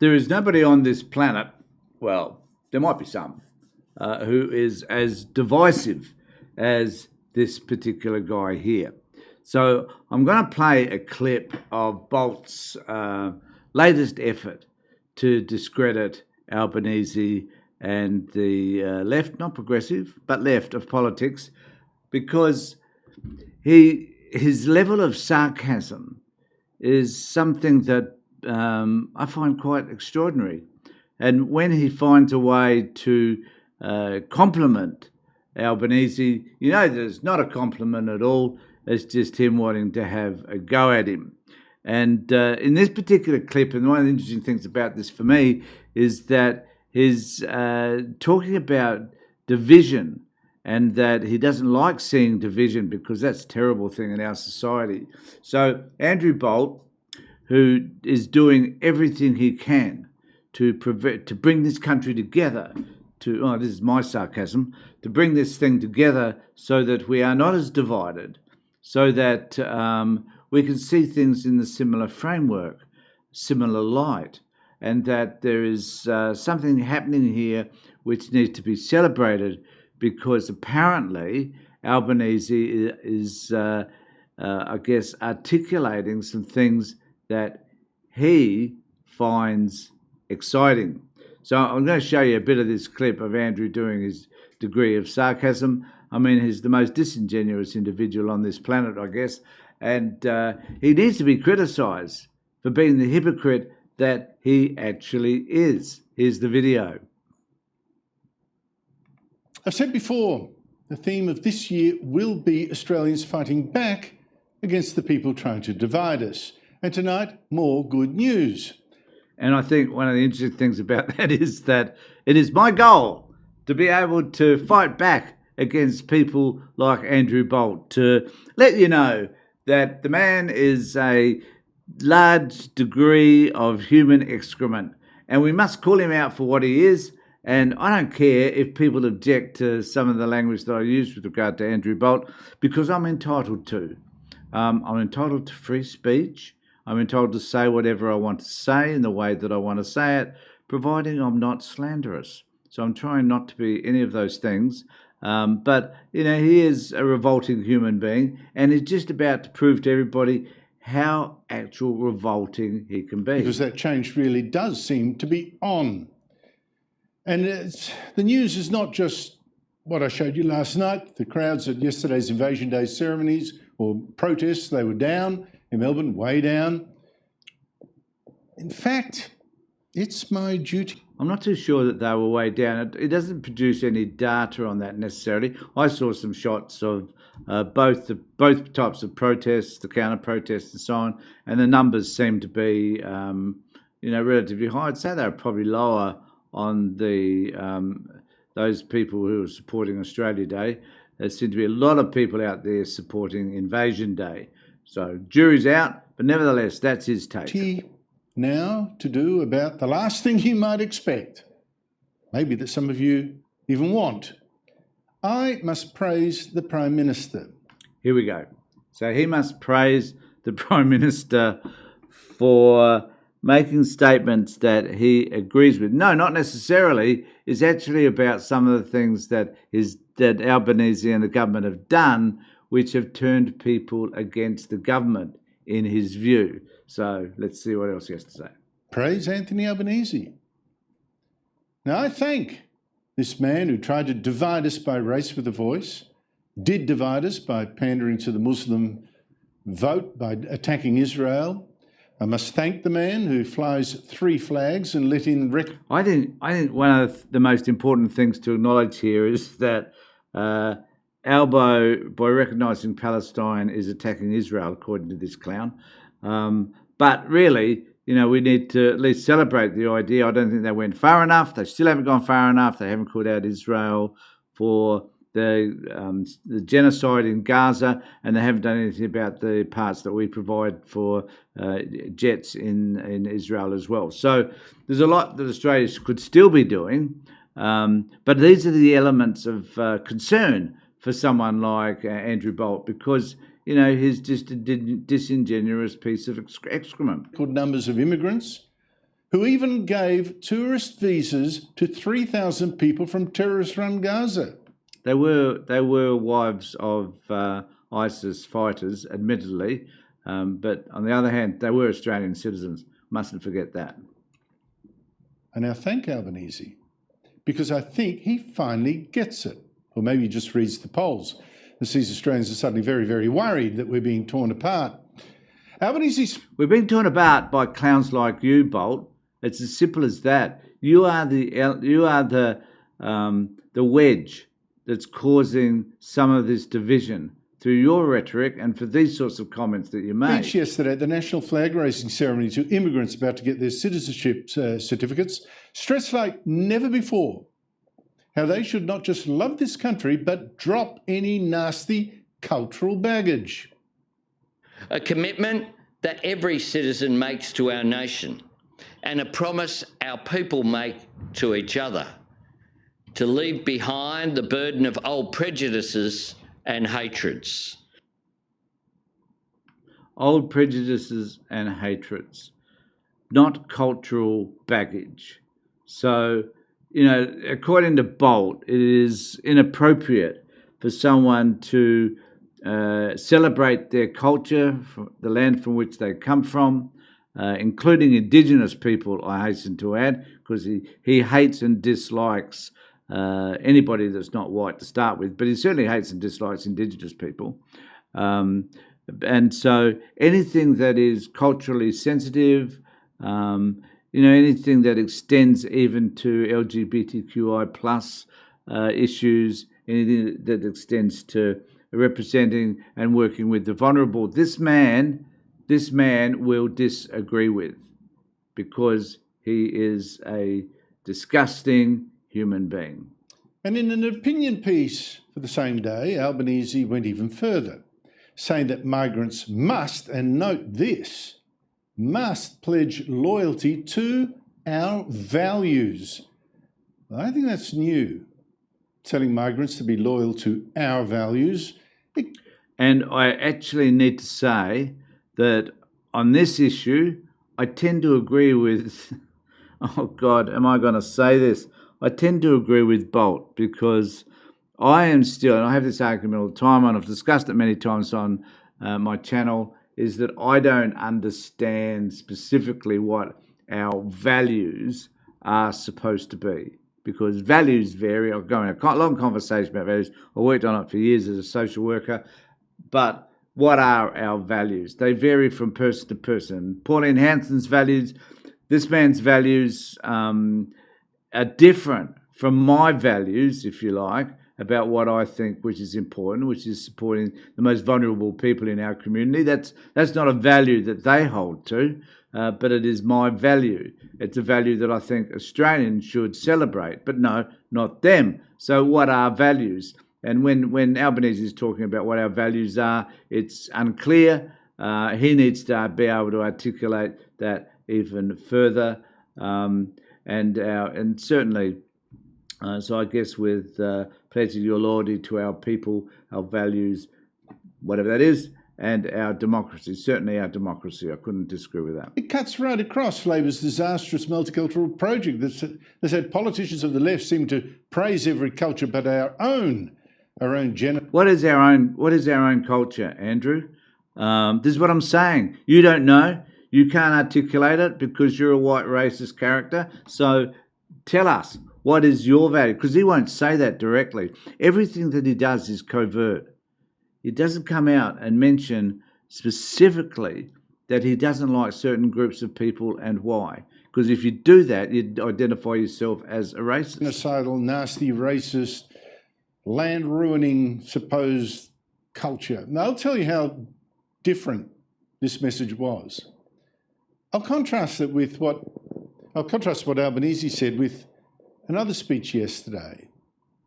There is nobody on this planet, well, there might be some, who is as divisive as this particular guy here. So I'm going to play a clip of Bolt's latest effort to discredit Albanese and the left, not progressive, but left of politics, because his level of sarcasm is something that I find quite extraordinary. And when he finds a way to compliment Albanese, you know that it's not a compliment at all. It's just him wanting to have a go at him. And in this particular clip, and one of the interesting things about this for me is that he's talking about division, and that he doesn't like seeing division because that's a terrible thing in our society. So Andrew Bolt, who is doing everything he can to bring this country together, this is my sarcasm, to bring this thing together so that we are not as divided, so that we can see things in the similar framework, similar light, and that there is something happening here which needs to be celebrated, because apparently Albanese is, I guess, articulating some things that he finds exciting. So I'm going to show you a bit of this clip of Andrew doing his degree of sarcasm. I mean, he's the most disingenuous individual on this planet, I guess, and he needs to be criticised for being the hypocrite that he actually is. Here's the video. I've said before, the theme of this year will be Australians fighting back against the people trying to divide us. And tonight, more good news. And I think one of the interesting things about that is that it is my goal to be able to fight back against people like Andrew Bolt, to let you know that the man is a large degree of human excrement, and we must call him out for what he is. And I don't care if people object to some of the language that I use with regard to Andrew Bolt, because I'm entitled to. I'm entitled to free speech. I'm entitled to say whatever I want to say in the way that I want to say it, providing I'm not slanderous. So I'm trying not to be any of those things. But, you know, he is a revolting human being, and he's just about to prove to everybody how actual revolting he can be. Because that change really does seem to be on. And the news is not just what I showed you last night. The crowds at yesterday's Invasion Day ceremonies or protests, they were down in Melbourne, way down. In fact, it's my duty. I'm not too sure that they were way down. It doesn't produce any data on that necessarily. I saw some shots of both types of protests, the counter-protests and so on, and the numbers seem to be, relatively high. I'd say they're probably lower on the those people who are supporting Australia Day. There seem to be a lot of people out there supporting Invasion Day. So jury's out, but nevertheless, that's his take. Now to do about the last thing you might expect, maybe that some of you even want. I must praise the Prime Minister. Here we go. So he must praise the Prime Minister for making statements that he agrees with. No, not necessarily. It's actually about some of the things that Albanese and the government have done, which have turned people against the government, in his view. So let's see what else he has to say. Praise Anthony Albanese. Now, I thank this man who tried to divide us by race with a voice, did divide us by pandering to the Muslim vote, by attacking Israel. I must thank the man who flies 3 flags and let in... I think one of the most important things to acknowledge here is that Albo, by recognising Palestine, is attacking Israel, according to this clown. But really, we need to at least celebrate the idea. I don't think they went far enough. They still haven't gone far enough. They haven't called out Israel for the genocide in Gaza, and they haven't done anything about the parts that we provide for jets in Israel as well. So there's a lot that Australia could still be doing, but these are the elements of concern for someone like Andrew Bolt, because he's just a disingenuous piece of excrement. Good numbers of immigrants who even gave tourist visas to 3,000 people from terrorist-run Gaza. They were wives of ISIS fighters, admittedly, but on the other hand, they were Australian citizens. Mustn't forget that. And I thank Albanese, because I think he finally gets it. Or maybe he just reads the polls and sees Australians are suddenly very, very worried that we're being torn apart. Albanese... We're being torn apart by clowns like you, Bolt. It's as simple as that. You are the wedge that's causing some of this division through your rhetoric and for these sorts of comments that you made. Speech yesterday at the national flag raising ceremony to immigrants about to get their citizenship certificates stressed like never before how they should not just love this country but drop any nasty cultural baggage. A commitment that every citizen makes to our nation, and a promise our people make to each other, to leave behind the burden of old prejudices and hatreds. Old prejudices and hatreds, not cultural baggage. So, according to Bolt, it is inappropriate for someone to celebrate their culture, the land from which they come from, including Indigenous people, I hasten to add, because he hates and dislikes anybody that's not white to start with, but he certainly hates and dislikes Indigenous people. And so anything that is culturally sensitive, anything that extends even to LGBTQI plus issues, anything that extends to representing and working with the vulnerable, this man will disagree with, because he is a disgusting human being. And in an opinion piece for the same day, Albanese went even further, saying that migrants must, and note this, must pledge loyalty to our values. I think that's new, telling migrants to be loyal to our values. And I actually need to say that on this issue, I tend to agree with, oh God, am I going to say this? I tend to agree with Bolt, because I am still, and I have this argument all the time, and I've discussed it many times on my channel, is that I don't understand specifically what our values are supposed to be, because values vary. I'll go in a long conversation about values. I worked on it for years as a social worker, but what are our values? They vary from person to person. Pauline Hanson's values, this man's values are different from my values, if you like, about what I think which is important, which is supporting the most vulnerable people in our community. That's not a value that they hold to, but it is my value. It's a value that I think Australians should celebrate, but no, not them. So what are values? And when Albanese is talking about what our values are, it's unclear. He needs to be able to articulate that even further. And certainly, so I guess with pledging your loyalty to our people, our values, whatever that is, and our democracy, certainly our democracy. I couldn't disagree with that. It cuts right across Labor's disastrous multicultural project that said politicians of the left seem to praise every culture but our own gender. What is our own culture, Andrew? This is what I'm saying. You don't know. You can't articulate it because you're a white racist character. So tell us, what is your value? Because he won't say that directly. Everything that he does is covert. He doesn't come out and mention specifically that he doesn't like certain groups of people and why. Because if you do that, you'd identify yourself as a racist. Genocidal, nasty, racist, land-ruining supposed culture. Now, I'll tell you how different this message was. I'll contrast what Albanese said with another speech yesterday.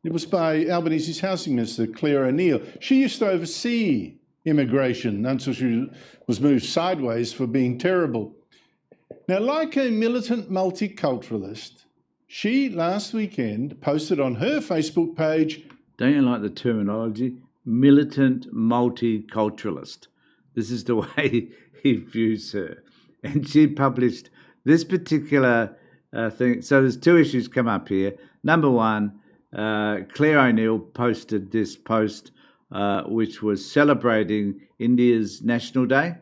It was by Albanese's housing minister, Claire O'Neill. She used to oversee immigration until she was moved sideways for being terrible. Now, like a militant multiculturalist, she last weekend posted on her Facebook page... Don't you like the terminology? Militant multiculturalist. This is the way he views her. And she published this particular thing. So there's two issues come up here. Number one, Claire O'Neill posted this post, which was celebrating India's National Day.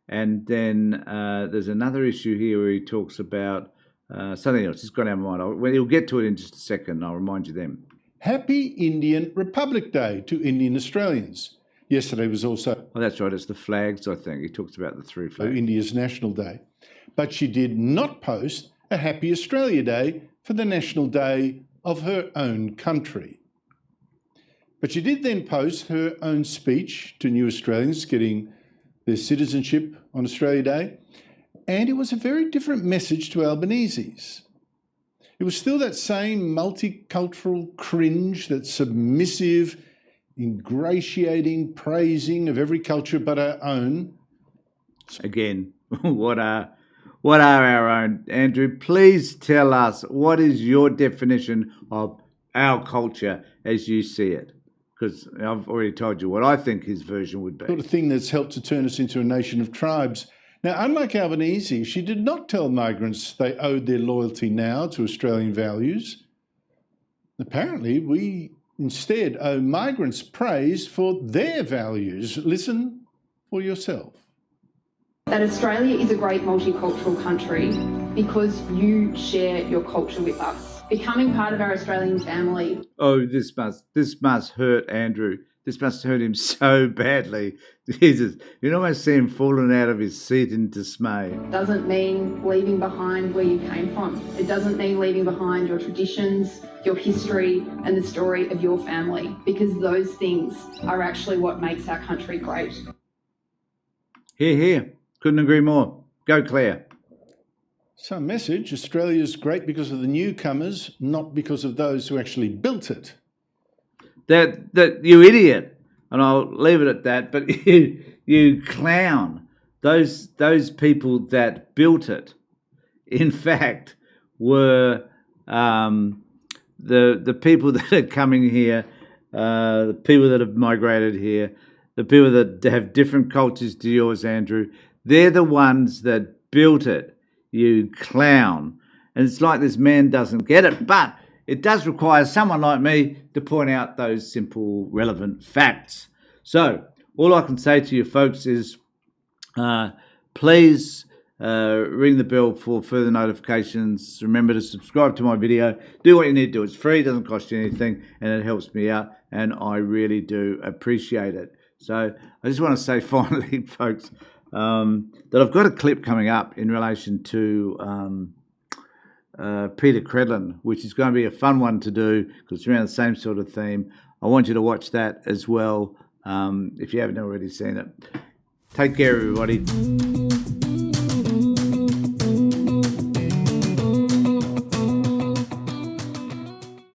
And then there's another issue here where he talks about something else. It's gone out of my mind. He'll get to it in just a second. I'll remind you then. Happy Indian Republic Day to Indian Australians. Yesterday was also... Oh, that's right. It's the flags, I think. He talks about the three flags. India's National Day. But she did not post a Happy Australia Day for the National Day of her own country. But she did then post her own speech to new Australians getting their citizenship on Australia Day. And it was a very different message to Albanese's. It was still that same multicultural cringe, that submissive, ingratiating praising of every culture but our own. Again, what are our own? Andrew, please tell us, what is your definition of our culture as you see it? Because I've already told you what I think his version would be. The sort of thing that's helped to turn us into a nation of tribes. Now, unlike Albanese, she did not tell migrants they owed their loyalty now to Australian values. Apparently, we instead owe migrants praise for their values. Listen for yourself. That Australia is a great multicultural country because you share your culture with us. Becoming part of our Australian family. Oh, this must hurt Andrew. This must hurt him so badly. Jesus, you can almost see him falling out of his seat in dismay. Doesn't mean leaving behind where you came from. It doesn't mean leaving behind your traditions, your history, and the story of your family, because those things are actually what makes our country great. Hear, hear. Couldn't agree more. Go, Claire. Some message, Australia's great because of the newcomers, not because of those who actually built it. That you idiot, and I'll leave it at that, but you clown. Those people that built it, in fact, were the people that are coming here, the people that have migrated here, the people that have different cultures to yours, Andrew. They're the ones that built it, you clown. And it's like this man doesn't get it, but it does require someone like me to point out those simple, relevant facts. So all I can say to you folks is please ring the bell for further notifications. Remember to subscribe to my video. Do what you need to do. It's free, doesn't cost you anything, and it helps me out, and I really do appreciate it. So I just want to say finally, folks, that I've got a clip coming up in relation to Peter Credlin, which is going to be a fun one to do because it's around the same sort of theme. I want you to watch that as well if you haven't already seen it. Take care, everybody.